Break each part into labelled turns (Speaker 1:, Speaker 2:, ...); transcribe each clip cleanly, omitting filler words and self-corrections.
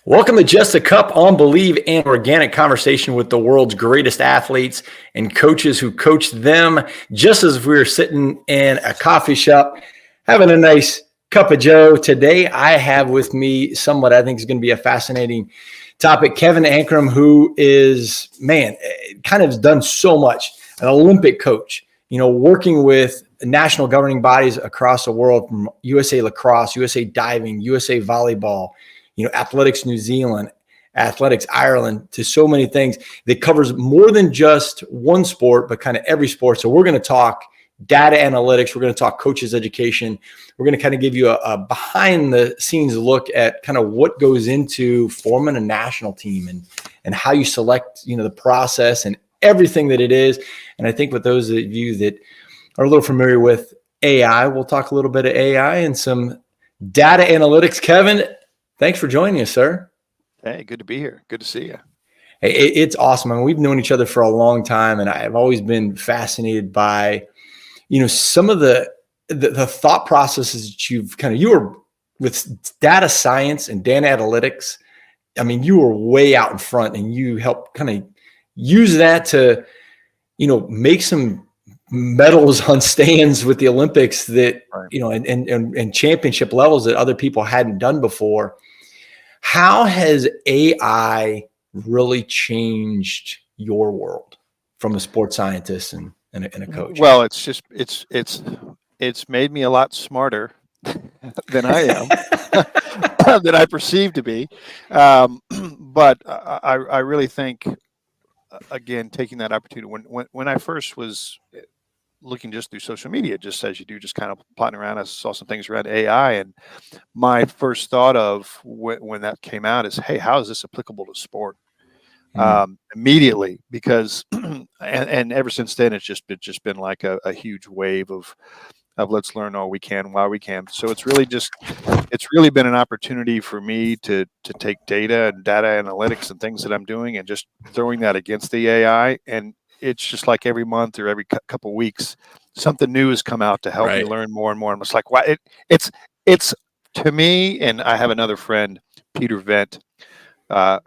Speaker 1: Welcome to Just a Cup on Believe, an organic conversation with the world's greatest athletes and coaches who coach them, just as if we were sitting in a coffee shop having a nice cup of joe. Today, I have with me someone I think is going to be a fascinating topic, Kevin Ankrom, who is, kind of has done so much, an Olympic coach, working with national governing bodies across the world, from USA Lacrosse, USA Diving, USA Volleyball, Athletics New Zealand, Athletics Ireland, to so many things that covers more than just one sport, but kind of every sport. So we're going to talk data analytics. We're going to talk coaches education. We're going to kind of give you a behind the scenes look at kind of what goes into forming a national team and how you select, the process and everything that it is. And I think with those of you that are a little familiar with AI, we'll talk a little bit of AI and some data analytics. Kevin, thanks for joining us, sir.
Speaker 2: Hey, good to be here. Good to see you.
Speaker 1: Hey, it's awesome. I mean, we've known each other for a long time, and I've always been fascinated by, some of the thought processes that you were with data science and data analytics. I mean, you were way out in front, and you helped kind of use that to, make some medals on stands with the Olympics that,
Speaker 2: Right.
Speaker 1: And championship levels that other people hadn't done before. How has AI really changed your world from a sports scientist and a coach?
Speaker 2: Well, it's made me a lot smarter than I am, than I perceive to be. But I really think, again, taking that opportunity when I first was looking just through social media, just as you do, just kind of plotting around, I saw some things around AI, and my first thought of when that came out is, hey, how is this applicable to sport? Immediately, because and ever since then it's just been like a huge wave of let's learn all we can while we can. So it's really been an opportunity for me to take data and data analytics and things that I'm doing and just throwing that against the AI. And it's just like every month or every couple of weeks something new has come out to help me learn more and more. And it's like, why it's to me. And I have another friend, Peter Vent,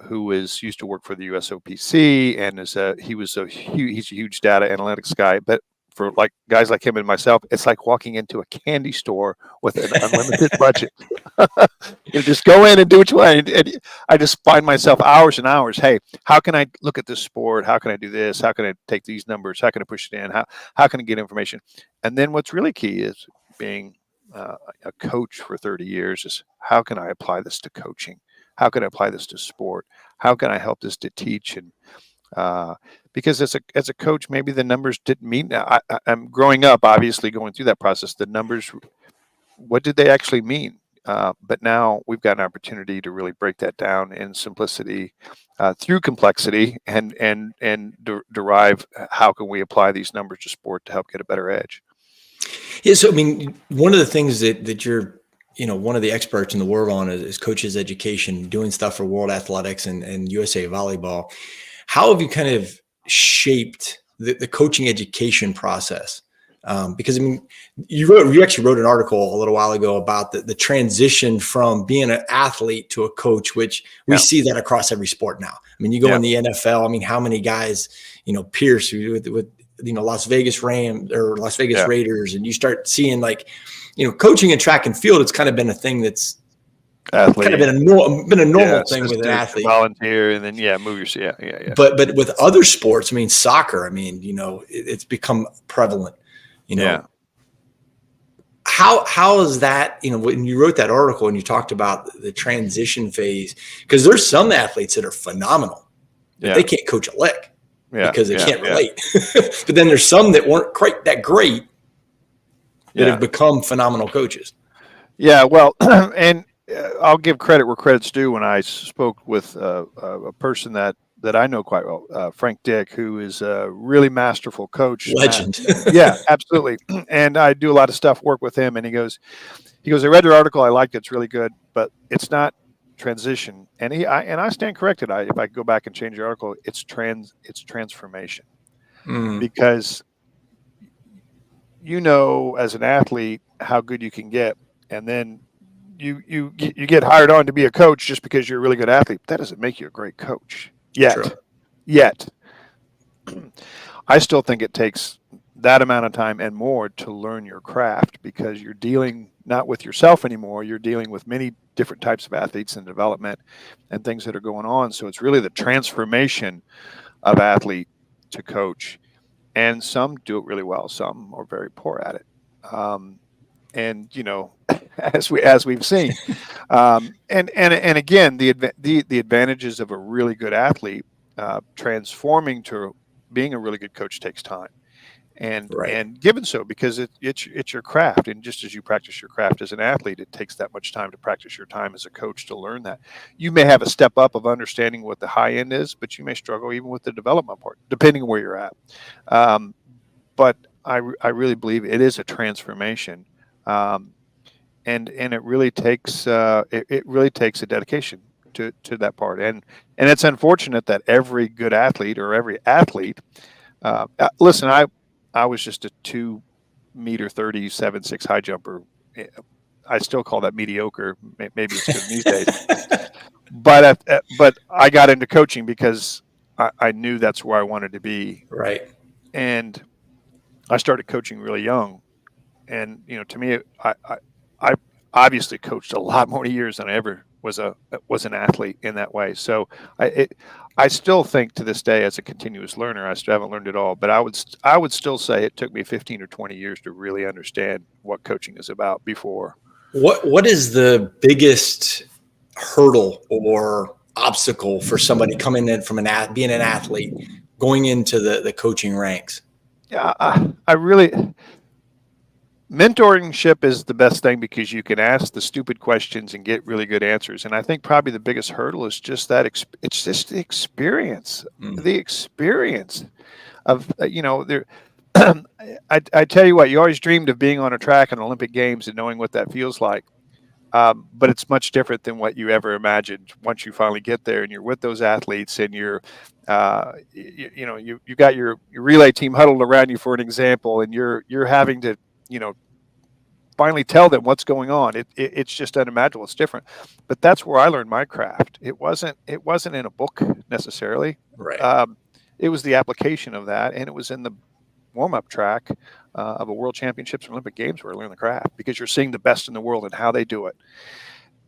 Speaker 2: who used to work for the USOPC, and he's a huge data analytics guy. But for like guys like him and myself, it's like walking into a candy store with an unlimited budget. You just go in and do what you want. And I just find myself hours and hours. Hey, how can I look at this sport? How can I do this? How can I take these numbers? How can I push it in? How can I get information? And then what's really key is being a coach for 30 years is how can I apply this to coaching? How can I apply this to sport? How can I help this to teach? And because as a coach, maybe the numbers didn't mean. I'm growing up, obviously going through that process. The numbers, what did they actually mean? But now we've got an opportunity to really break that down in simplicity through complexity and derive how can we apply these numbers to sport to help get a better edge.
Speaker 1: Yeah, so I mean, one of the things that you're one of the experts in the world on is coaches education, doing stuff for World Athletics and USA Volleyball. How have you kind of shaped the coaching education process? Because I mean, you actually wrote an article a little while ago about the transition from being an athlete to a coach, which we see that across every sport now. I mean, you go in the NFL. I mean, how many guys, Pierce with Las Vegas Rams or Las Vegas Raiders, and you start seeing like, coaching in track and field, it's kind of been a thing that's kind of been a normal thing with an athlete.
Speaker 2: Volunteer and then move your yeah.
Speaker 1: But with other sports, I mean, soccer, I mean, it's become prevalent. How is that? When you wrote that article and you talked about the transition phase, because there's some athletes that are phenomenal, but they can't coach a lick because they can't relate. But then there's some that weren't quite that great that have become phenomenal coaches.
Speaker 2: Yeah, well, and I'll give credit where credit's due. When I spoke with a person that I know quite well, Frank Dick, who is a really masterful coach.
Speaker 1: Legend.
Speaker 2: Yeah, absolutely. And I do a lot of stuff, work with him. And he goes, I read your article. I liked it. It's really good, but it's not transition. And I stand corrected. If I go back and change your article, it's transformation. Because as an athlete, how good you can get, and then you get hired on to be a coach just because you're a really good athlete. That doesn't make you a great coach
Speaker 1: True.
Speaker 2: yet. I still think it takes that amount of time and more to learn your craft, because you're dealing not with yourself anymore. You're dealing with many different types of athletes and development and things that are going on. So it's really the transformation of athlete to coach. And some do it really well. Some are very poor at it. And as we've seen, and again, the advantages of a really good athlete transforming to being a really good coach takes time,
Speaker 1: Right.
Speaker 2: and given so, because it's your craft, and just as you practice your craft as an athlete, it takes that much time to practice your time as a coach to learn that. You may have a step up of understanding what the high end is, but you may struggle even with the development part, depending on where you're at. But I really believe it is a transformation. And it really takes it really takes a dedication to that part, and it's unfortunate that every good athlete or every athlete listen, I was just a 2 meter 30 7'6" high jumper. I still call that mediocre. Maybe it's good these days, but I got into coaching because I knew that's where I wanted to be,
Speaker 1: Right.
Speaker 2: and I started coaching really young. And to me, I obviously coached a lot more years than I ever was an athlete in that way. So I still think to this day, as a continuous learner, I still haven't learned it all. But I would still say it took me 15 or 20 years to really understand what coaching is about before.
Speaker 1: What is the biggest hurdle or obstacle for somebody coming in from being an athlete going into the coaching ranks?
Speaker 2: Yeah, I really. Mentorship is the best thing, because you can ask the stupid questions and get really good answers. And I think probably the biggest hurdle is just that it's just the experience, of there. I tell you what, you always dreamed of being on a track in Olympic Games and knowing what that feels like. But it's much different than what you ever imagined once you finally get there and you're with those athletes, and you're, you got your relay team huddled around you for an example, and you're having to, finally tell them what's going on. It's just unimaginable. It's different, but that's where I learned my craft. It wasn't in a book necessarily.
Speaker 1: Right.
Speaker 2: It was the application of that, and it was in the warm-up track of a World Championships or Olympic Games where I learned the craft, because you're seeing the best in the world and how they do it.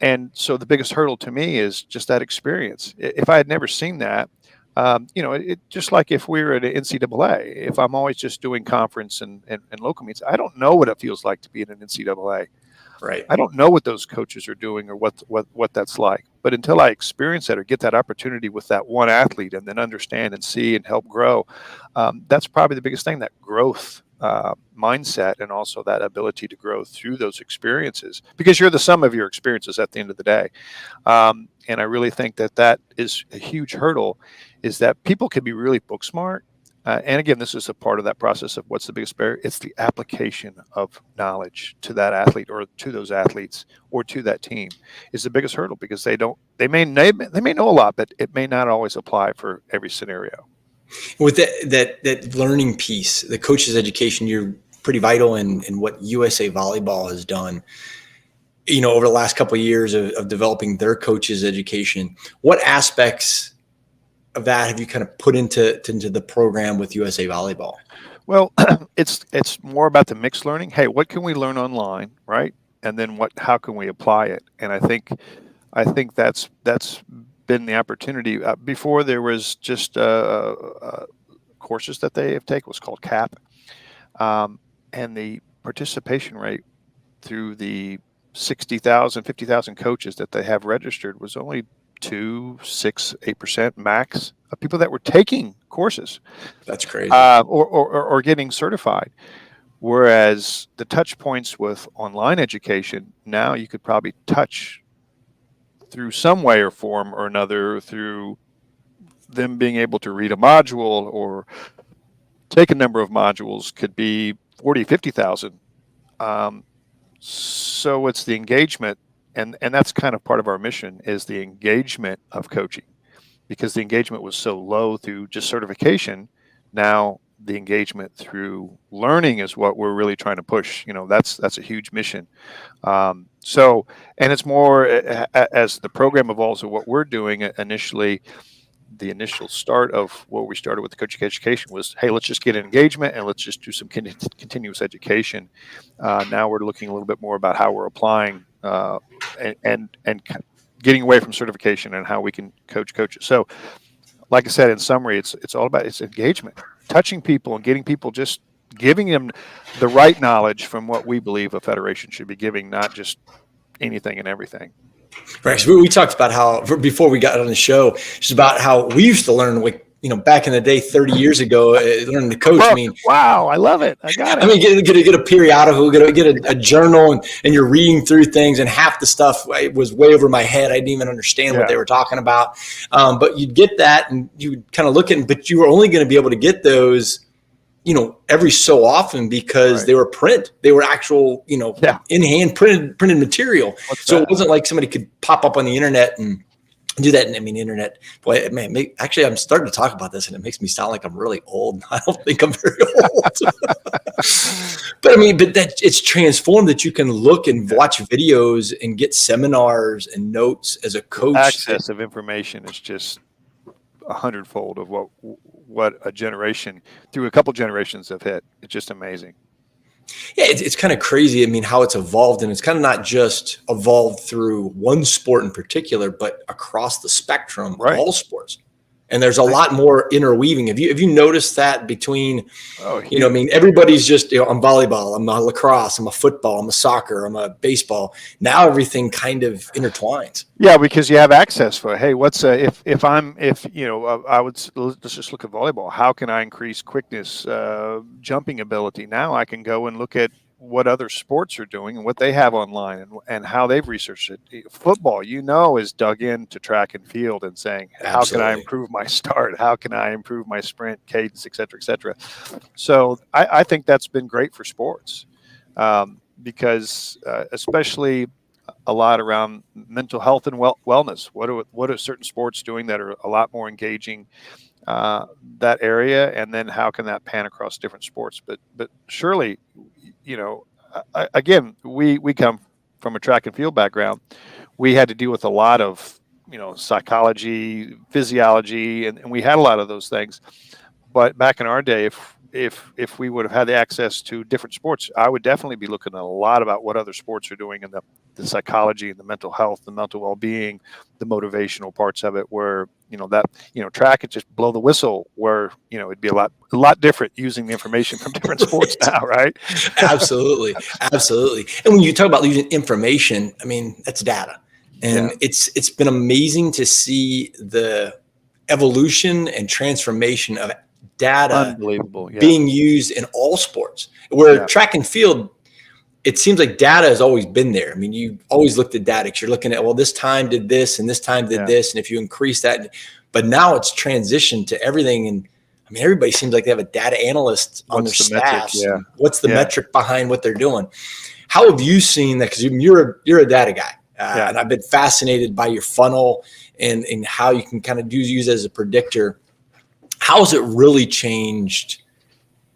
Speaker 2: And so the biggest hurdle to me is just that experience. If I had never seen that, it just like if we were at an NCAA, if I'm always just doing conference and local meets, I don't know what it feels like to be in an NCAA.
Speaker 1: Right.
Speaker 2: I don't know what those coaches are doing or what that's like. But until I experience that or get that opportunity with that one athlete and then understand and see and help grow, that's probably the biggest thing, that growth mindset, and also that ability to grow through those experiences, because you're the sum of your experiences at the end of the day. And I really think that is a huge hurdle, is that people can be really book smart. And again, this is a part of that process of what's the biggest barrier. It's the application of knowledge to that athlete or to those athletes or to that team is the biggest hurdle, because they may know a lot, but it may not always apply for every scenario.
Speaker 1: With that learning piece, the coach's education, you're pretty vital in what USA Volleyball has done, over the last couple of years of developing their coach's education. What aspects of that have you kind of put into the program with USA Volleyball?
Speaker 2: Well, it's more about the mixed learning. Hey, what can we learn online, right? And then how can we apply it? And I think that's been the opportunity. Before, there was just courses that they have taken, was called CAP, and the participation rate through the 60,000, 50,000 coaches that they have registered was only 2, 6, 8% max of people that were taking courses.
Speaker 1: That's crazy.
Speaker 2: Or getting certified. Whereas the touch points with online education, now you could probably touch through some way or form or another, through them being able to read a module or take a number of modules, could be 40, 50,000. So it's the engagement, and that's kind of part of our mission, is the engagement of coaching, because the engagement was so low through just certification. Now the engagement through learning is what we're really trying to push. That's a huge mission. So, and it's more as the program evolves of what we're doing initially. The initial start of what we started with the coaching education was, hey, let's just get engagement and let's just do some continuous education. Now we're looking a little bit more about how we're applying and getting away from certification and how we can coach coaches. So, like I said, in summary, it's all about it's engagement, touching people and getting people, just giving them the right knowledge from what we believe a federation should be giving, not just anything and everything.
Speaker 1: Right. So we talked about how, before we got on the show, just about how we used to learn, like, back in the day, 30 years ago, learning to coach. I mean,
Speaker 2: wow, I love it. I got it.
Speaker 1: I mean, get a periodical, get a journal, and you're reading through things, and half the stuff was way over my head. I didn't even understand what they were talking about. But you'd get that, and you kind of look at it, but you were only going to be able to get those, every so often, because they were print. They were actual, in hand printed material. So it wasn't like somebody could pop up on the internet and do that. And I mean, internet, boy, man, actually, I'm starting to talk about this and it makes me sound like I'm really old. I don't think I'm very old. But I mean, that it's transformed, that you can look and watch videos and get seminars and notes as a coach.
Speaker 2: Access of information is just 100-fold of what a generation, through a couple generations, have hit. It's just amazing.
Speaker 1: Yeah, it's kind of crazy. I mean, how it's evolved, and it's kind of not just evolved through one sport in particular, but across the spectrum of all sports. And there's a lot more interweaving. Have you noticed that between, I mean, everybody's just, I'm volleyball, I'm a lacrosse, I'm a football, I'm a soccer, I'm a baseball. Now everything kind of intertwines.
Speaker 2: Yeah, because you have access for, hey, what's I would, let's just look at volleyball. How can I increase quickness, jumping ability? Now I can go and look at what other sports are doing and what they have online and how they've researched it. Football, is dug into track and field and saying, how can I improve my start? How can I improve my sprint cadence, et cetera, et cetera. So I think that's been great for sports because especially a lot around mental health and wellness. What are certain sports doing that are a lot more engaging that area, and then how can that pan across different sports? But surely, again, we come from a track and field background. We had to deal with a lot of psychology, physiology, and we had a lot of those things. But back in our day, if we would have had the access to different sports, I would definitely be looking at a lot about what other sports are doing and the psychology and the mental health, the mental well-being, the motivational parts of it, where track could just blow the whistle, where it'd be a lot different using the information from different sports now, right?
Speaker 1: Absolutely. And when you talk about using information, I mean, that's data. And it's been amazing to see the evolution and transformation of data being used in all sports, where track and field, it seems like data has always been there. I mean, you always looked at data. You're looking at, well, this time did this and this time did this. And if you increase that, but now it's transitioned to everything. And I mean, everybody seems like they have a data analyst on their staff. What's the metric behind what they're doing? How have you seen that? Because you're a data guy. And I've been fascinated by your funnel and how you can kind of use it as a predictor. How has it really changed,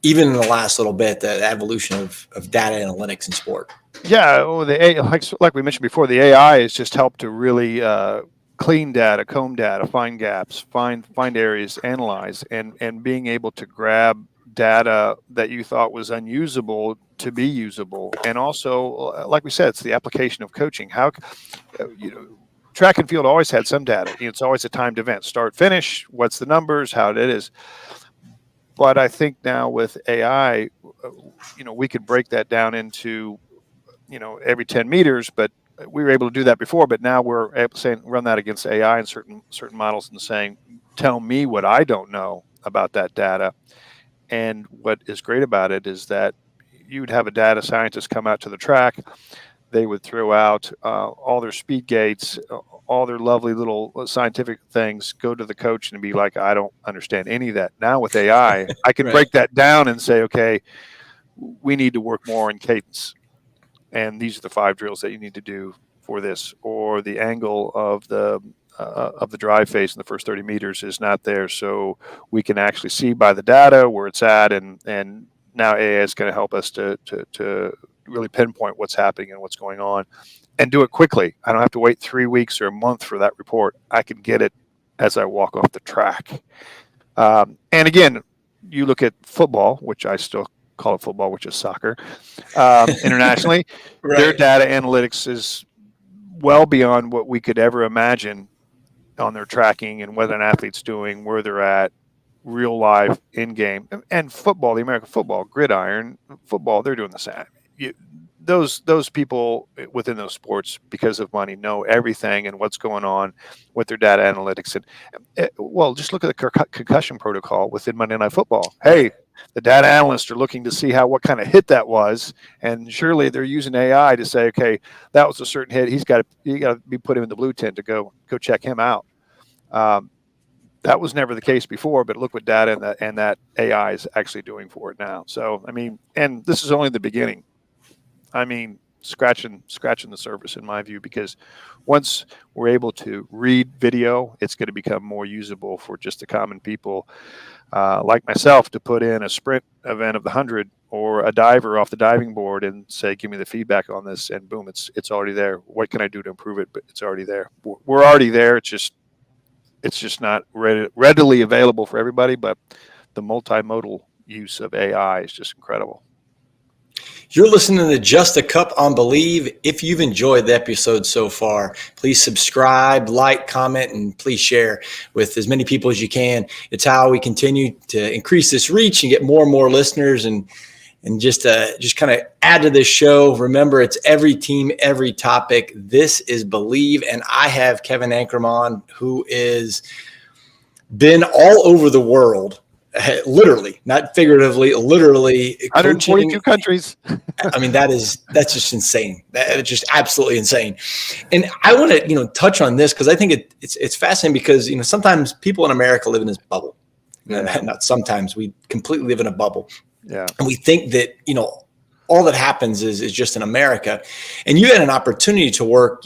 Speaker 1: even in the last little bit, the evolution of data analytics in sport?
Speaker 2: Yeah, like we mentioned before, the AI has just helped to really clean data, comb data, find gaps, find areas, analyze, and being able to grab data that you thought was unusable to be usable. And also, like we said, it's the application of coaching. How, track and field always had some data. It's always a timed event, start, finish, what's the numbers, how it is. But I think now with AI, we could break that down into, every 10 meters, but we were able to do that before, but now we're able to run that against AI and certain models and saying, tell me what I don't know about that data. And what is great about it is that you'd have a data scientist come out to the track. They would throw out all their speed gates, all their lovely little scientific things, go to the coach and be like, I don't understand any of that. Now with AI, I can break that down and say, okay, we need to work more in cadence. And these are the 5 drills that you need to do for this, or the angle of the of the drive phase in the first 30 meters is not there. So we can actually see by the data where it's at, and now AI is going to help us to really pinpoint what's happening and what's going on, and do it quickly. I don't have to wait 3 weeks or a month for that report. I can get it as I walk off the track. And again, you look at football, which I still call it football, which is soccer, internationally.
Speaker 1: Right.
Speaker 2: Their data analytics is well beyond what we could ever imagine on their tracking and what an athlete's doing, where they're at, real life, in game. And football, the American football, gridiron football, they're doing the same. Those people within those sports, because of money, know everything and what's going on with their data analytics. And well, just look at the concussion protocol within Monday Night Football. Hey, the data analysts are looking to see what kind of hit that was, and surely they're using AI to say, okay, that was a certain hit. You got to be put in the blue tent to go check him out. That was never the case before, but look what data and that AI is actually doing for it now. So, I mean, and this is only the beginning. I mean, scratching the surface in my view, because once we're able to read video, it's going to become more usable for just the common people like myself to put in a sprint event of the 100 or a diver off the diving board and say, give me the feedback on this, and boom, it's already there. What can I do to improve it? But it's already there. We're already there. It's just not readily available for everybody, but the multimodal use of AI is just incredible.
Speaker 1: You're listening to Just a Cup on Believe. If you've enjoyed the episode so far, please subscribe, like, comment, and please share with as many people as you can. It's how we continue to increase this reach and get more and more listeners, and just kind of add to this show. Remember, it's every team, every topic. This is Believe, and I have Kevin Ankrom on, who is been all over the world. Literally, not figuratively, literally.
Speaker 2: 142 countries.
Speaker 1: I mean, that's just insane. That's just absolutely insane. And I want to, touch on this because I think it's fascinating because, sometimes people in America live in this bubble. Yeah. Not sometimes, we completely live in a bubble.
Speaker 2: Yeah.
Speaker 1: And we think that, all that happens is just in America. And you had an opportunity to work,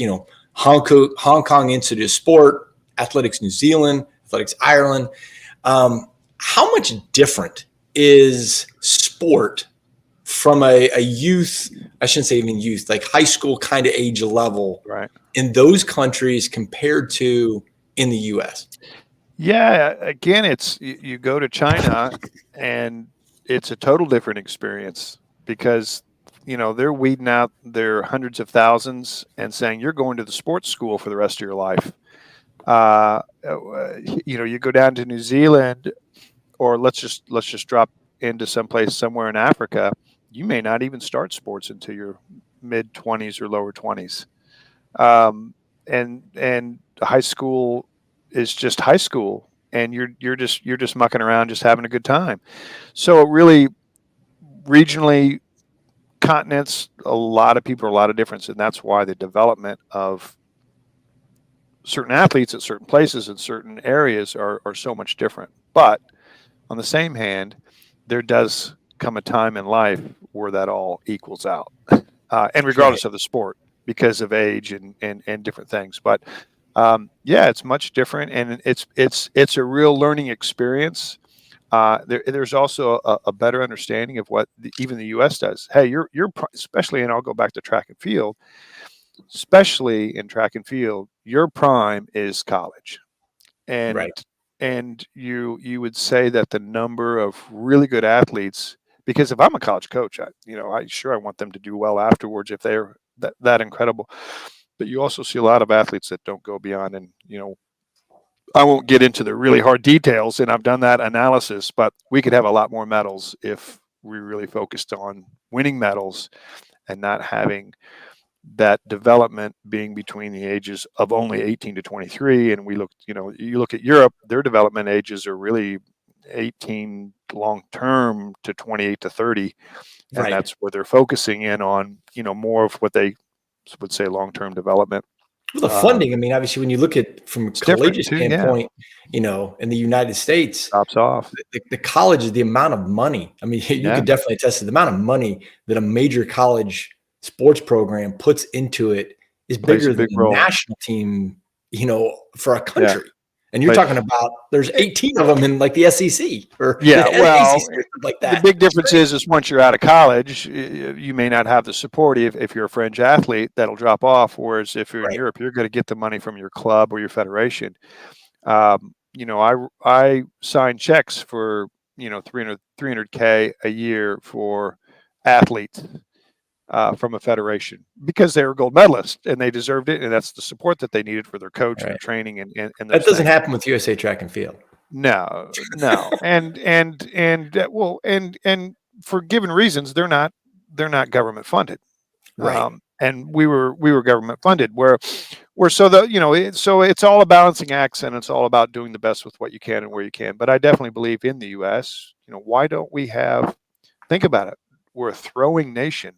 Speaker 1: Hong Kong Institute of Sport, Athletics New Zealand, Athletics Ireland. How much different is sport from a youth, I shouldn't say even youth, like high school kind of age level,
Speaker 2: right,
Speaker 1: in those countries compared to in the U.S.?
Speaker 2: Yeah, again, it's you go to China and it's a total different experience because, they're weeding out their hundreds of thousands and saying you're going to the sports school for the rest of your life. You go down to New Zealand, or let's just drop into someplace somewhere in Africa. You may not even start sports until your mid 20s or lower 20s, and high school is just high school, and you're just mucking around, just having a good time. So it really, regionally, continents, a lot of people are a lot of difference, and that's why the development of certain athletes at certain places in certain areas are so much different. But on the same hand, there does come a time in life where that all equals out, and regardless of the sport, because of age and different things. But it's much different, and it's a real learning experience. There's also a better understanding of what even the U.S. does. Hey, you're especially, and I'll go back to track and field. Especially in track and field, your prime is college, and
Speaker 1: Right.
Speaker 2: And you would say that the number of really good athletes, because if I'm a college coach, I want them to do well afterwards if they're that incredible. But you also see a lot of athletes that don't go beyond, and I won't get into the really hard details, and I've done that analysis, but we could have a lot more medals if we really focused on winning medals and not having that development being between the ages of only 18 to 23. And you look at Europe, their development ages are really 18 long-term to 28 to 30. And
Speaker 1: Right.
Speaker 2: that's where they're focusing in on, more of what they would say long-term development.
Speaker 1: Well, the funding, I mean, obviously, when you look at from a collegiate standpoint, in the United States,
Speaker 2: tops off.
Speaker 1: The college, the amount of money. I mean, you could definitely attest to the amount of money that a major college sports program puts into it is bigger than the national team for a
Speaker 2: Yeah.
Speaker 1: country. And you're talking about there's 18 of them in like the SEC or
Speaker 2: Yeah,
Speaker 1: the
Speaker 2: well,
Speaker 1: ACC or something like
Speaker 2: the
Speaker 1: that.
Speaker 2: big difference is once you're out of college, you may not have the support if you're a fringe athlete, that'll drop off. Whereas if you're in
Speaker 1: Right.
Speaker 2: Europe, you're going to get the money from your club or your federation. I signed checks for 300K a year for athletes from a federation because they were gold medalists and they deserved it, and that's the support that they needed for their coach and their
Speaker 1: Right.
Speaker 2: training and
Speaker 1: That
Speaker 2: those
Speaker 1: doesn't
Speaker 2: things.
Speaker 1: happen with USA Track and Field.
Speaker 2: No, and for given reasons, they're not government funded.
Speaker 1: Right.
Speaker 2: And we were government funded. So it's all a balancing act, and it's all about doing the best with what you can and where you can. But I definitely believe in the U.S. Why don't we think about it? We're a throwing nation.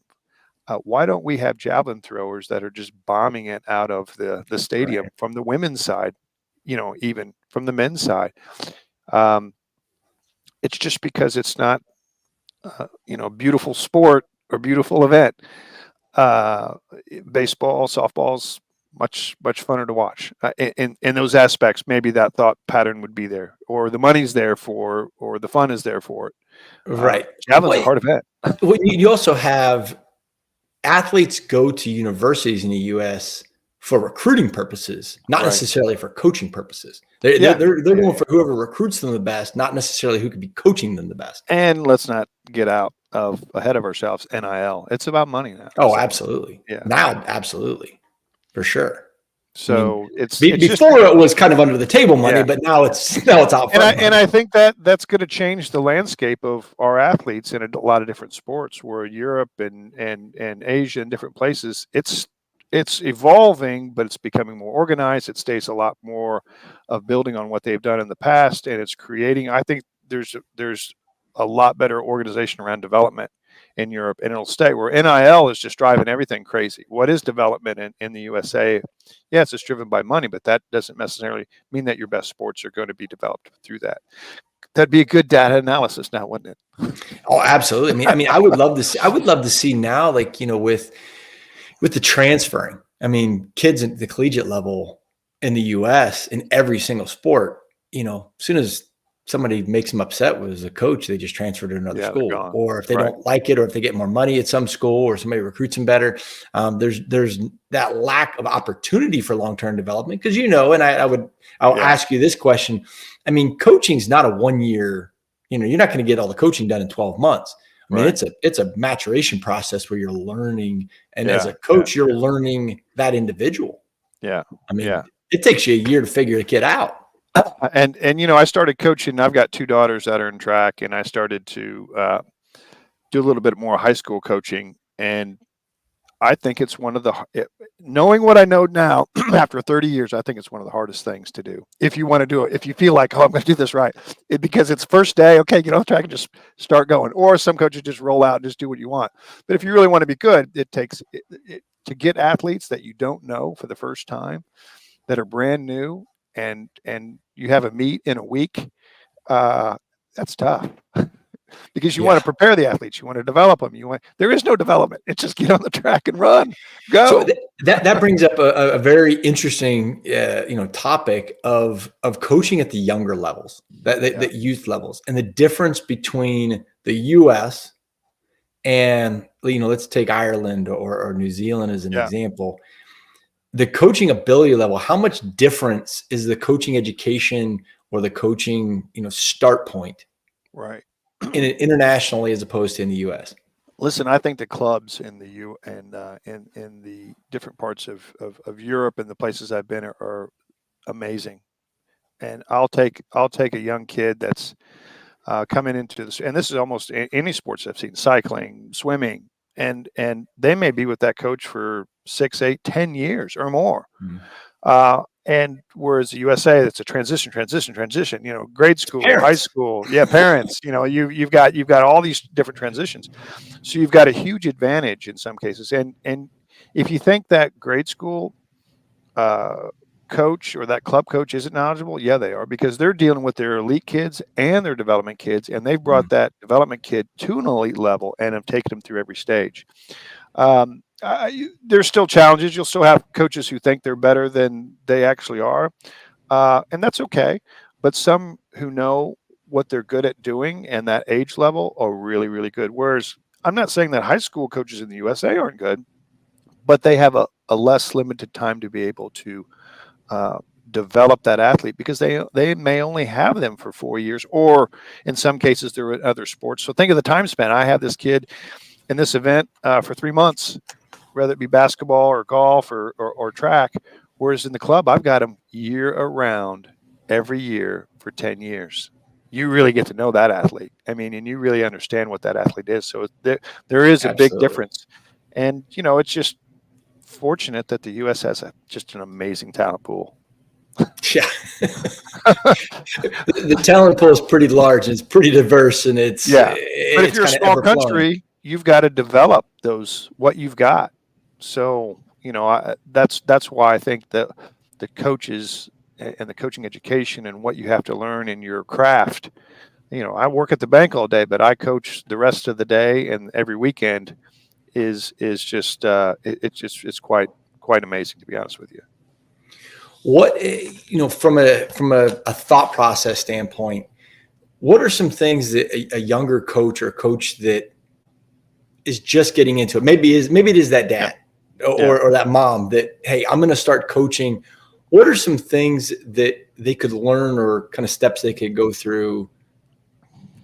Speaker 2: Why don't we have javelin throwers that are just bombing it out of the stadium
Speaker 1: Right.
Speaker 2: from the women's side, even from the men's side? It's just because it's not, a beautiful sport or beautiful event. Baseball, softball's much funner to watch. In those aspects, maybe that thought pattern would be there, or the money's there or the fun is there for it.
Speaker 1: Right.
Speaker 2: Javelin's a
Speaker 1: Well,
Speaker 2: hard event.
Speaker 1: you also have athletes go to universities in the U.S. for recruiting purposes, not
Speaker 2: Right.
Speaker 1: necessarily for coaching purposes. They're going for whoever recruits them the best, not necessarily who could be coaching them the best.
Speaker 2: And let's not get ahead of ourselves. NIL, it's about money now.
Speaker 1: Oh, absolutely.
Speaker 2: Yeah.
Speaker 1: Now, absolutely, for sure.
Speaker 2: So it's
Speaker 1: before it was kind of under the table money,
Speaker 2: Yeah.
Speaker 1: but now it's out front.
Speaker 2: And I think that's going to change the landscape of our athletes in a lot of different sports. Where Europe and Asia and different places, it's evolving, but it's becoming more organized. It stays a lot more of building on what they've done in the past, and it's creating. I think there's a lot better organization around development in Europe, and it'll stay. Where NIL is just driving everything crazy. What is development in the USA? Yes, it's driven by money, but that doesn't necessarily mean that your best sports are going to be developed through that. That'd be a good data analysis now, wouldn't it?
Speaker 1: Oh, absolutely. I mean, I would love to see. I would love to see now, like with the transferring. I mean, kids at the collegiate level in the U.S. in every single sport. As soon as somebody makes them upset as a coach, they just transfer to another school. Or if they don't like it, or if they get more money at some school, or somebody recruits them better, there's that lack of opportunity for long-term development. Because and I'll ask you this question. I mean, coaching's not a 1 year. You're not going to get all the coaching done in 12 months. I mean, it's a maturation process where you're learning, and as a coach, you're learning that individual.
Speaker 2: Yeah.
Speaker 1: I mean, it takes you a year to figure a kid out.
Speaker 2: And I started coaching. I've got 2 daughters that are in track, and I started to do a little bit more high school coaching. And I think it's knowing what I know now after 30 years, I think it's one of the hardest things to do. If you want to do it, if you feel like, I'm going to do this right, because it's first day, okay, get on the track and just start going. Or some coaches just roll out and just do what you want. But if you really want to be good, it takes to get athletes that you don't know for the first time, that are brand new, and you have a meet in a week. That's tough. Because you want to prepare the athletes, you want to develop them. There is no development. It's just get on the track and run, go.
Speaker 1: So that brings up a very interesting, topic of coaching at the younger levels, the youth levels, and the difference between the U.S. and let's take Ireland or New Zealand as an example. The coaching ability level. How much difference is the coaching education or the coaching start point?
Speaker 2: Right.
Speaker 1: Internationally as opposed to in the U.S.
Speaker 2: Listen, I think the clubs in the in the different parts of Europe and the places I've been are amazing. And I'll take a young kid that's coming into this, and this is almost any sports I've seen: cycling, swimming, and they may be with that coach for 6, 8, 10 years or more. Mm-hmm. And whereas the USA, it's a transition, grade school, parents. High school, parents, you've got all these different transitions. So you've got a huge advantage in some cases. And if you think that grade school coach or that club coach isn't knowledgeable, they are, because they're dealing with their elite kids and their development kids, and they've brought that development kid to an elite level and have taken them through every stage. There's still challenges. You'll still have coaches who think they're better than they actually are, and that's okay. But some who know what they're good at doing and that age level are really, really good. Whereas I'm not saying that high school coaches in the USA aren't good, but they have a less limited time to be able to uh, develop that athlete because they may only have them for 4 years, or in some cases they're in other sports. So think of the time span. I have this kid in this event for 3 months, whether it be basketball or golf or track. Whereas in the club, I've got them year around, every year for 10 years. You really get to know that athlete. I mean, and you really understand what that athlete is. So there is a big
Speaker 1: Absolutely.
Speaker 2: difference. And, it's just fortunate that the U.S. has just an amazing talent pool.
Speaker 1: Yeah. The talent pool is pretty large and it's pretty diverse, and
Speaker 2: Yeah. But if
Speaker 1: it's
Speaker 2: you're a
Speaker 1: kind of
Speaker 2: small
Speaker 1: ever flowing.
Speaker 2: country, you've got to develop what you've got. So, that's why I think that the coaches and the coaching education and what you have to learn in your craft. I work at the bank all day, but I coach the rest of the day and every weekend is just it's quite amazing, to be honest with you.
Speaker 1: What from a thought process standpoint, what are some things that a younger coach or coach that is just getting into it, maybe it is that
Speaker 2: Yeah.
Speaker 1: dad
Speaker 2: Yeah.
Speaker 1: or that mom that, hey, I'm going to start coaching. What are some things that they could learn or kind of steps they could go through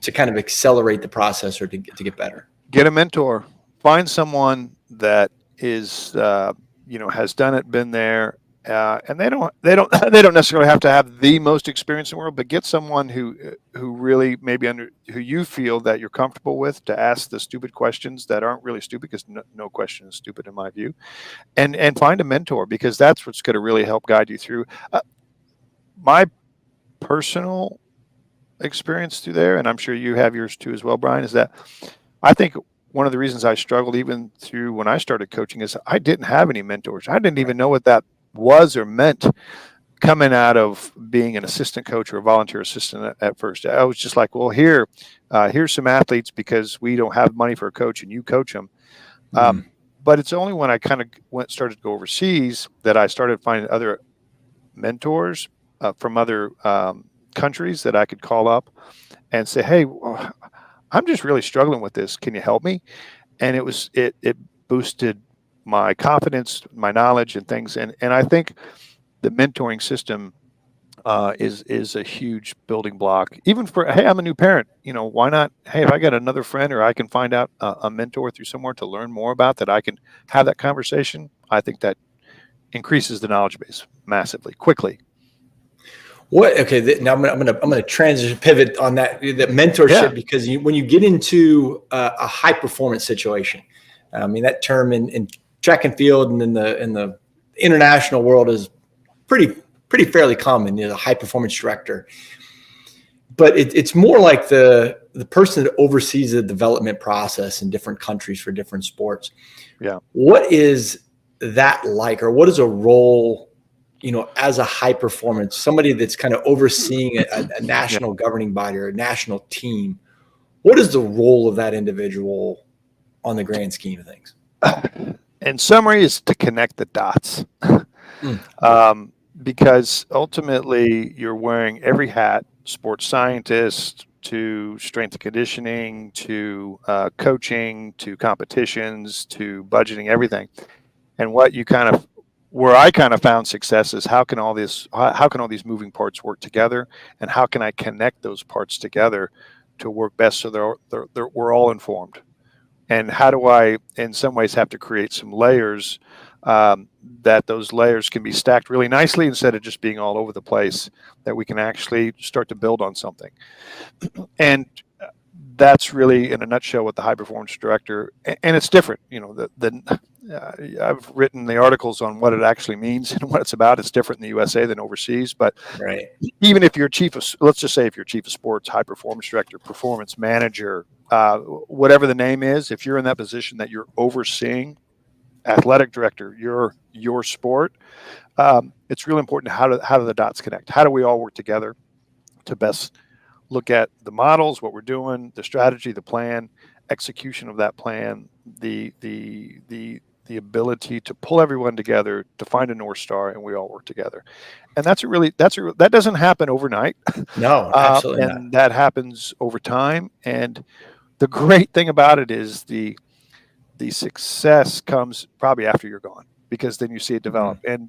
Speaker 1: to kind of accelerate the process or to get better?
Speaker 2: Get a mentor. Find someone that is has done it, been there, and they don't necessarily have to have the most experience in the world, but get someone who really maybe who you feel that you're comfortable with to ask the stupid questions that aren't really stupid, because no question is stupid in my view, and find a mentor, because that's what's going to really help guide you through. My personal experience through there, and I'm sure you have yours too as well, Brian, is that I think one of the reasons I struggled even through when I started coaching is I didn't have any mentors. I didn't even know what that was or meant coming out of being an assistant coach or a volunteer assistant at first. I was just like, well, here's some athletes because we don't have money for a coach and you coach them.
Speaker 1: Mm.
Speaker 2: But it's only when I kind of started to go overseas that I started finding other mentors from other countries that I could call up and say, hey, I'm just really struggling with this. Can you help me? And it boosted my confidence, my knowledge, and things. And I think the mentoring system is a huge building block. Even for, hey, I'm a new parent. Why not? Hey, if I got another friend or I can find out a mentor through somewhere to learn more about that, I can have that conversation. I think that increases the knowledge base massively, quickly.
Speaker 1: What? Okay, now I'm gonna transition pivot on that mentorship,
Speaker 2: Yeah.
Speaker 1: because when you get into a high performance situation, I mean that term in track and field and in the international world is pretty fairly common. The high performance director, but it's more like the person that oversees the development process in different countries for different sports.
Speaker 2: Yeah.
Speaker 1: What is that like, or what is a role? As a high performance, somebody that's kind of overseeing a
Speaker 2: Yeah.
Speaker 1: national governing body or a national team, what is the role of that individual on the grand scheme of things?
Speaker 2: In summary, is to connect the dots.
Speaker 1: Mm.
Speaker 2: Because ultimately you're wearing every hat: sports scientist to strength and conditioning to coaching to competitions to budgeting, everything. And where I kind of found success is how can all these moving parts work together, and how can I connect those parts together to work best so we're all informed. And how do I, in some ways, have to create some layers, that those layers can be stacked really nicely instead of just being all over the place, that we can actually start to build on something. And that's really, in a nutshell, what the high performance director, and it's different. I've written the articles on what it actually means and what it's about. It's different in the USA than overseas. But
Speaker 1: Right.
Speaker 2: even if you're let's just say if you're chief of sports, high performance director, performance manager, whatever the name is, if you're in that position that you're overseeing, athletic director, your sport, it's really important how do the dots connect? How do we all work together to best look at the models, what we're doing, the strategy, the plan, execution of that plan, the the ability to pull everyone together to find a North Star, and we all work together. And that doesn't happen overnight.
Speaker 1: No, absolutely not.
Speaker 2: And that happens over time. And the great thing about it is the success comes probably after you're gone, because then you see it develop. And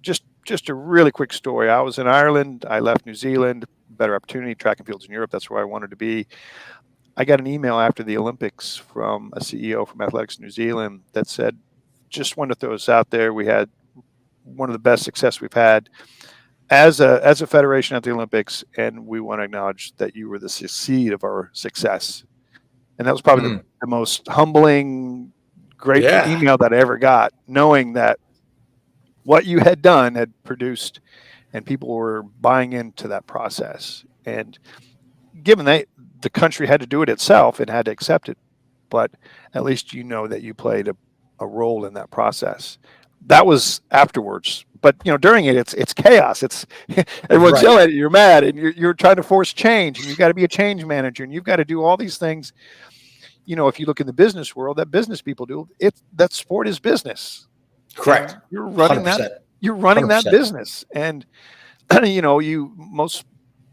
Speaker 2: just a really quick story. I was in Ireland. I left New Zealand, better opportunity, track and fields in Europe. That's where I wanted to be. I got an email after the Olympics from a CEO from Athletics New Zealand that said, just wanted to throw this out there. We had one of the best success we've had as a federation at the Olympics, and we want to acknowledge that you were the seed of our success. And that was probably the most humbling, grateful email that I ever got, knowing that what you had done had produced and people were buying into that process. And given that the country had to do it itself and had to accept it, but at least you know that you played a role in that process. That was afterwards. But during it, it's chaos. It's everyone's yelling at you, you're mad, and you're trying to force change, and you've got to be a change manager, and you've got to do all these things. If you look in the business world, that business people do, that sport is business.
Speaker 1: Correct.
Speaker 2: And you're running 100%. That. You're running 100%. That business, and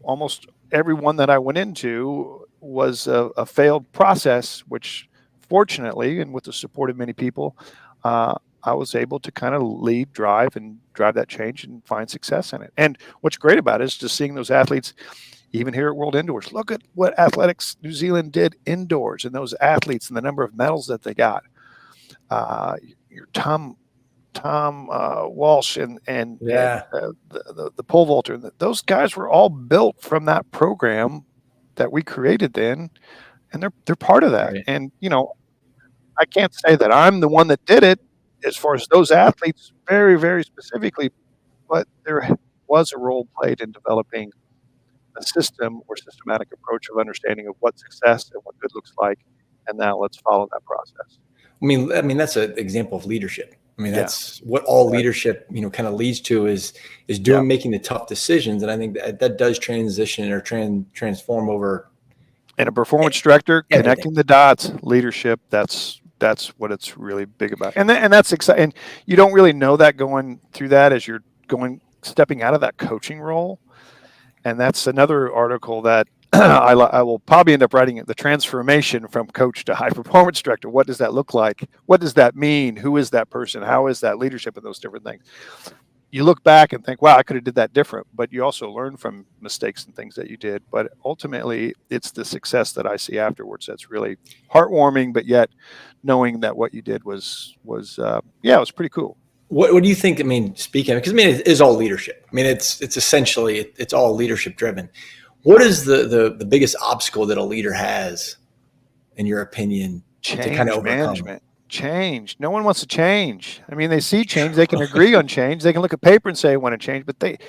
Speaker 2: almost everyone that I went into was a failed process, which fortunately, and with the support of many people, I was able to kind of drive that change and find success in it. And what's great about it is just seeing those athletes, even here at World Indoors. Look at what Athletics New Zealand did indoors, and those athletes and the number of medals that they got. Your Tom Walsh and the pole vaulter. Those guys were all built from that program that we created then, and they're part of that. Right. And I can't say that I'm the one that did it as far as those athletes very, very specifically, but there was a role played in developing a system or systematic approach of understanding of what success and what good looks like, and now let's follow that process.
Speaker 1: I mean that's an example of leadership. I mean, that's what all leadership, kind of leads to is making the tough decisions. And I think that does transition or transform over.
Speaker 2: And a performance director, connecting the dots, leadership, that's what it's really big about. And that's exciting. And you don't really know that going through that as you're stepping out of that coaching role. And that's another article that I will probably end up writing it, the transformation from coach to high performance director. What does that look like? What does that mean? Who is that person? How is that leadership and those different things? You look back and think, wow, I could have did that different, but you also learn from mistakes and things that you did. But ultimately it's the success that I see afterwards. That's really heartwarming, but yet knowing that what you did was it was pretty cool.
Speaker 1: What do you think? Speaking, because it is all leadership. It's essentially, it's all leadership driven. What is the biggest obstacle that a leader has, in your opinion,
Speaker 2: to kind of overcome? Management. Change. No one wants to change. They see change. They can agree on change. They can look at paper and say they want to change, but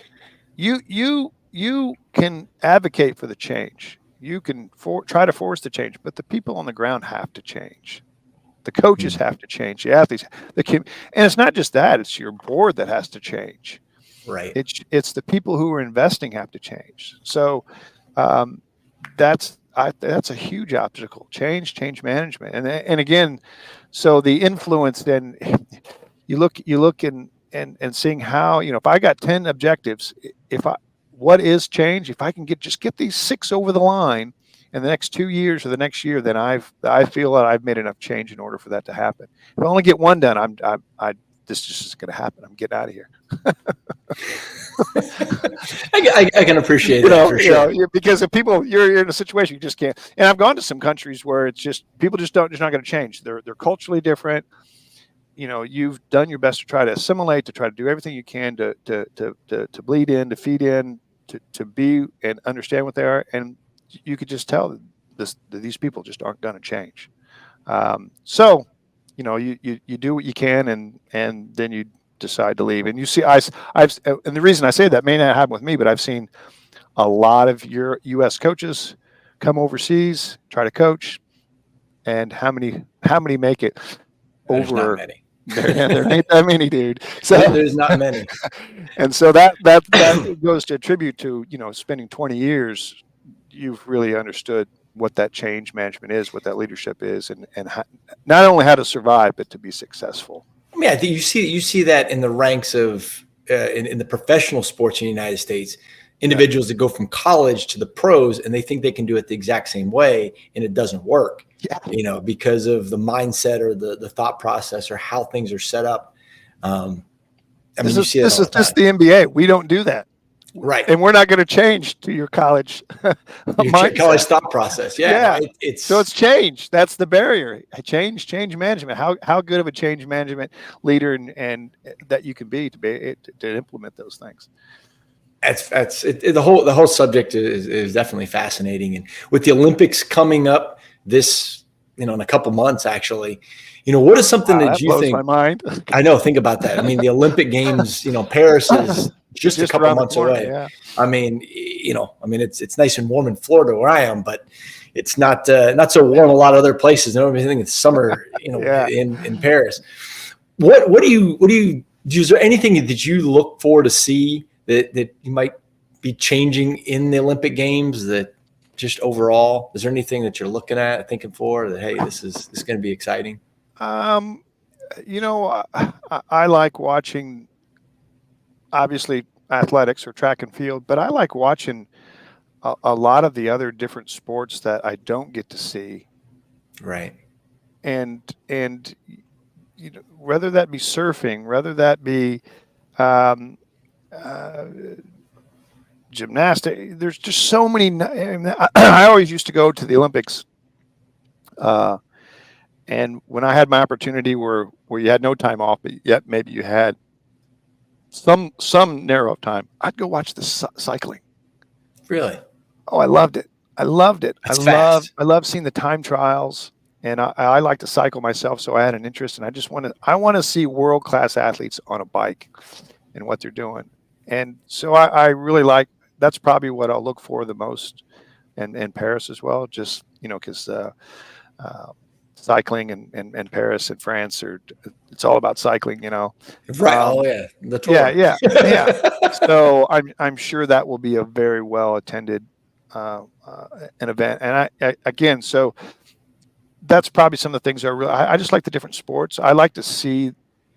Speaker 2: you can advocate for the change. You can try to force the change, but the people on the ground have to change. The coaches have to change. The athletes, and it's not just that. It's your board that has to change.
Speaker 1: Right.
Speaker 2: It's the people who are investing have to change. So that's a huge obstacle. Change management, and again, so the influence. Then you look and seeing how if I got 10 objectives, what is change? If I can get these 6 over the line in the next 2 years or the next year, then I feel that I've made enough change in order for that to happen. If I only get 1 done, this just isn't going to happen. I'm getting out of here.
Speaker 1: I can appreciate that for sure.
Speaker 2: Because if you're in a situation you just can't. And I've gone to some countries where it's just people just not going to change. They're culturally different. You've done your best to try to assimilate, to try to do everything you can to bleed in, to feed in, to be and understand what they are, and you could just tell that these people just aren't going to change. So. You do what you can, and then you decide to leave. And you see, and the reason I say that may not happen with me, but I've seen a lot of your U.S. coaches come overseas, try to coach, and how many make it
Speaker 1: There's
Speaker 2: over?
Speaker 1: Not many.
Speaker 2: There ain't that many, dude. So
Speaker 1: there's not many.
Speaker 2: And so that goes to attribute to spending 20 years. You've really understood what that change management is, what that leadership is, and how, not only how to survive, but to be successful.
Speaker 1: Yeah, I think you see that in the ranks of in the professional sports in the United States, individuals that go from college to the pros, and they think they can do it the exact same way, and it doesn't work.
Speaker 2: Yeah.
Speaker 1: Because of the mindset or the thought process or how things are set up. You see that all the time.
Speaker 2: This is the NBA. We don't do that.
Speaker 1: Right.
Speaker 2: And we're not going to change to your college mindset.
Speaker 1: College thought process. Yeah. No,
Speaker 2: so it's change. That's the barrier. Change management. How good of a change management leader and that you can be to implement those things.
Speaker 1: The whole subject is definitely fascinating. And with the Olympics coming up this, in a couple months, actually, what is something that you
Speaker 2: blows
Speaker 1: think?
Speaker 2: My mind.
Speaker 1: I know. Think about that. The Olympic Games, Paris is just a couple months away.
Speaker 2: Yeah.
Speaker 1: It's nice and warm in Florida where I am, but it's not so warm a lot of other places. Everything it's summer, in Paris. What do you is there anything that you look for to see that you might be changing in the Olympic Games, that just overall, is there anything that you're looking at, thinking for that, hey, this is going to be exciting?
Speaker 2: I like watching, obviously, athletics or track and field, but I like watching a lot of the other different sports that I don't get to see.
Speaker 1: Right.
Speaker 2: And whether that be surfing, whether that be gymnastics, there's just so many. I always used to go to the Olympics. And when I had my opportunity where you had no time off, but yet maybe you had some narrow time, I'd go watch the cycling.
Speaker 1: Really?
Speaker 2: Oh, I loved it.
Speaker 1: That's fast.
Speaker 2: I love seeing the time trials, and I like to cycle myself, so I had an interest, and I want to see world-class athletes on a bike and what they're doing. And so I really like, that's probably what I'll look for the most, and Paris as well, just, because cycling and Paris and France it's all about cycling,
Speaker 1: Right. The tour.
Speaker 2: Yeah. So I'm sure that will be a very well attended an event. And I again, so that's probably some of the things I just like the different sports. I like to see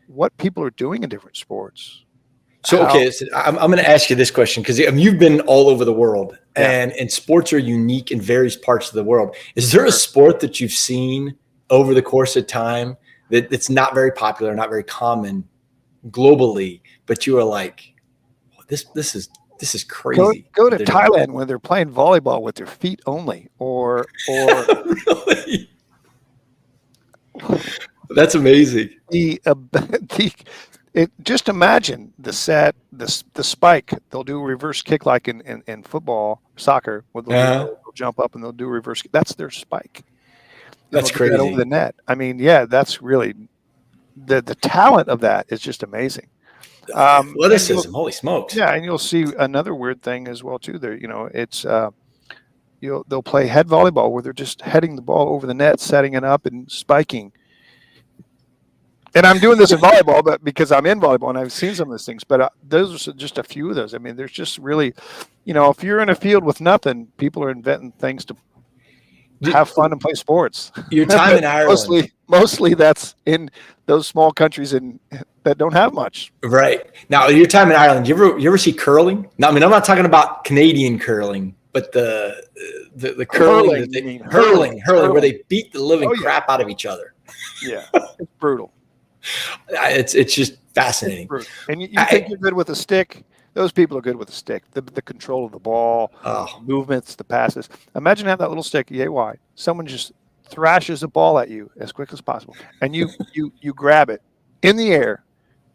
Speaker 2: what people are doing in different sports.
Speaker 1: So, okay, I'm going to ask you this question, because you've been all over the world,
Speaker 2: Yeah.
Speaker 1: and sports are unique in various parts of the world. Is there a sport that you've seen over the course of time that's not very popular, not very common globally, but you are like, this is crazy?
Speaker 2: Go to Thailand when they're playing volleyball with their feet only, or
Speaker 1: Really? That's amazing.
Speaker 2: Just imagine the spike. They'll do a reverse kick like in football, soccer, where they'll jump up and they'll do a reverse kick. That's their spike.
Speaker 1: That's crazy.
Speaker 2: Over the net. That's really the talent of that is just amazing.
Speaker 1: Athleticism, holy smokes!
Speaker 2: Yeah, and you'll see another weird thing as well too. There, it's they'll play head volleyball where they're just heading the ball over the net, setting it up, and spiking. And I'm doing this in volleyball, but because I'm in volleyball and I've seen some of those things. But those are just a few of those. There's just really, if you're in a field with nothing, people are inventing things to have fun and play sports.
Speaker 1: Your time in Ireland,
Speaker 2: mostly that's in those small countries that don't have much.
Speaker 1: Right. Now, your time in Ireland, you ever see curling? No, I'm not talking about Canadian curling, but the curling, hurling, where they beat the living crap out of each other.
Speaker 2: Yeah, it's brutal.
Speaker 1: It's just fascinating.
Speaker 2: It's and you think you're good with a stick? Those people are good with a stick. The control of the ball, movements, the passes. Imagine having that little stick, yay wide. Someone just thrashes a ball at you as quick as possible, and you grab it in the air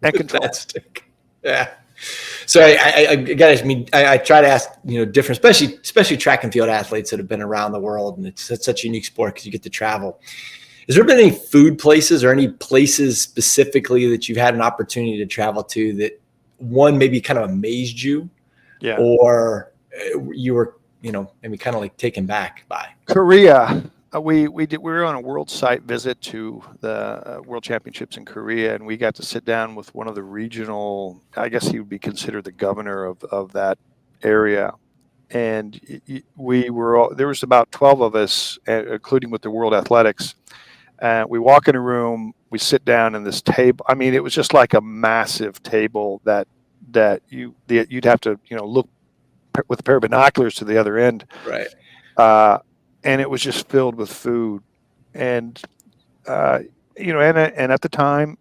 Speaker 2: and control
Speaker 1: that stick. Yeah. So I try to ask different, especially track and field athletes that have been around the world, and it's such a unique sport because you get to travel. Has there been any food places or any places specifically that you've had an opportunity to travel to that one maybe kind of amazed you, or you were maybe kind of like taken back by?
Speaker 2: Korea. We were on a world site visit to the World Championships in Korea, and we got to sit down with one of the regional, I guess he would be considered the governor of that area. And there was about 12 of us, including with the World Athletics. We walk in a room, we sit down in this table. I mean, it was just like a massive table that you'd have to, look with a pair of binoculars to the other end.
Speaker 1: Right.
Speaker 2: And it was just filled with food. And, and at the time,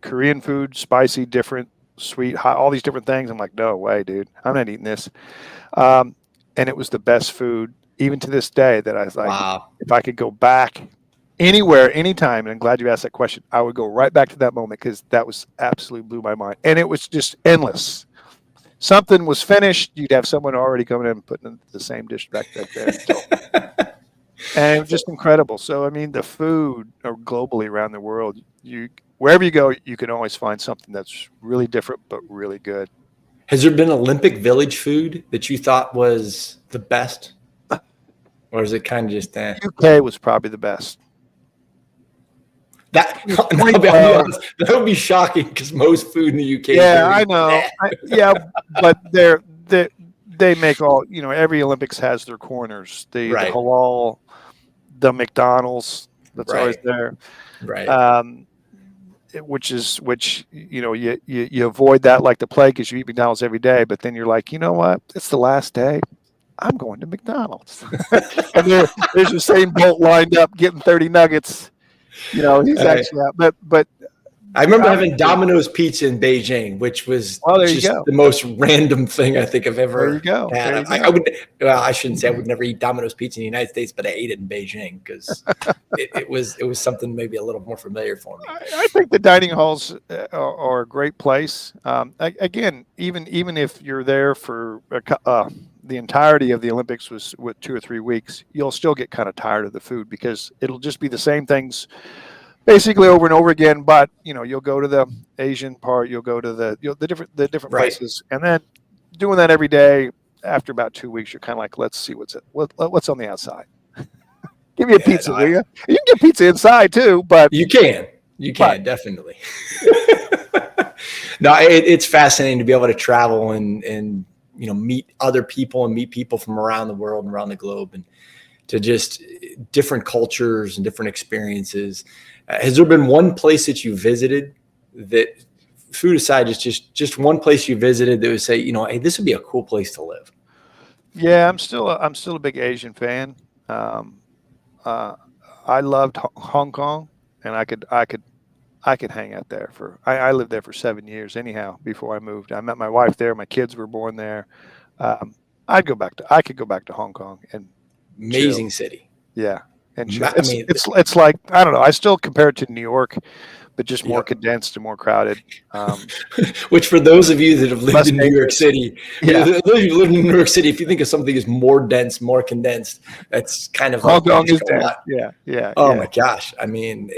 Speaker 2: Korean food, spicy, different, sweet, hot, all these different things. I'm like, no way, dude, I'm not eating this. And it was the best food, even to this day, that I was like,
Speaker 1: wow.
Speaker 2: If I could go back anywhere, anytime, and I'm glad you asked that question, I would go right back to that moment, because that was absolutely blew my mind. And it was just endless. Something was finished, you'd have someone already coming in and putting the same dish back there. So, and it was just incredible. So, I mean, the food globally around the world, wherever you go, you can always find something that's really different but really good.
Speaker 1: Has there been Olympic Village food that you thought was the best? Or is it kind of just that?
Speaker 2: UK was probably the best.
Speaker 1: That would be shocking, because most food in the UK.
Speaker 2: Yeah, I know. But they make all, every Olympics has their corners. The halal, the McDonald's, that's always there.
Speaker 1: Right.
Speaker 2: Which you avoid that like the plague, because you eat McDonald's every day. But then you're like, you know what? It's the last day. I'm going to McDonald's. And there's Usain Bolt lined up getting 30 nuggets. He's actually out. But
Speaker 1: I remember having Domino's pizza in Beijing, which was just the most random thing I think I've ever had. I shouldn't say I would never eat Domino's pizza in the United States, but I ate it in Beijing because it was something maybe a little more familiar for me.
Speaker 2: I think the dining halls are a great place. Again, even if you're there for the entirety of the Olympics was with 2 or 3 weeks, you'll still get kind of tired of the food, because it'll just be the same things basically over and over again. But you'll go to the Asian part, you'll go to the different places, and then doing that every day, after about 2 weeks, you're kind of like, let's see what's on the outside. Give me a pizza. You can get pizza inside too, but
Speaker 1: you can definitely. No, it's fascinating to be able to travel and meet other people and meet people from around the world and around the globe, and to just different cultures and different experiences. Has there been one place that you visited that, food aside, just one place you visited that would say, hey, this would be a cool place to live?
Speaker 2: Yeah, I'm still a big Asian fan. I loved Hong Kong, and I could hang out there I lived there for 7 years anyhow before I moved. I met my wife there. My kids were born there. I could go back to Hong Kong and
Speaker 1: amazing
Speaker 2: chill.
Speaker 1: City.
Speaker 2: Yeah. And it's like, I don't know, I still compare it to New York, but just more condensed and more crowded.
Speaker 1: Which, for those of you that have lived in New York City, those of you who live in New York City, if you think of something as more dense, more condensed, that's kind of
Speaker 2: Hong Kong is dense. Yeah.
Speaker 1: Oh my gosh. I mean,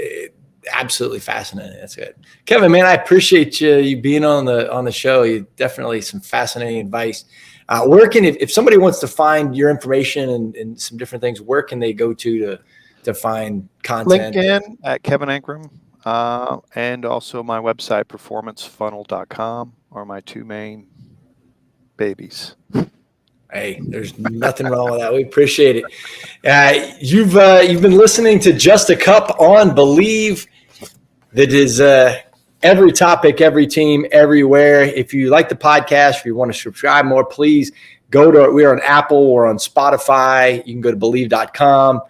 Speaker 1: absolutely fascinating. That's good. Kevin, man, I appreciate you being on the show. You definitely some fascinating advice. If somebody wants to find your information and some different things, where can they go to find content?
Speaker 2: LinkedIn at Kevin Ankrom, and also my website, performancefunnel.com, are my two main babies.
Speaker 1: Hey, there's nothing wrong with that. We appreciate it. You've been listening to Just a Cup on Believe. That is every topic, every team, everywhere. If you like the podcast, if you want to subscribe more, please we're on Apple or on Spotify. You can go to believe.com,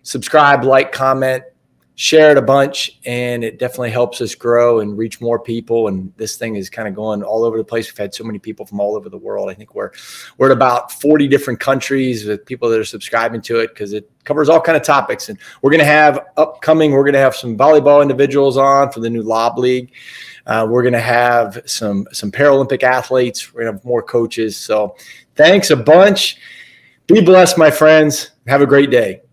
Speaker 1: subscribe, like, comment, share it a bunch, and it definitely helps us grow and reach more people. And this thing is kind of going all over the place. We've had so many people from all over the world. I think we're at about 40 different countries with people that are subscribing to it, because it covers all kind of topics. And we're going to have some volleyball individuals on for the new Lob League. We're going to have some Paralympic athletes. We're going to have more coaches. So thanks a bunch. Be blessed, my friends. Have a great day.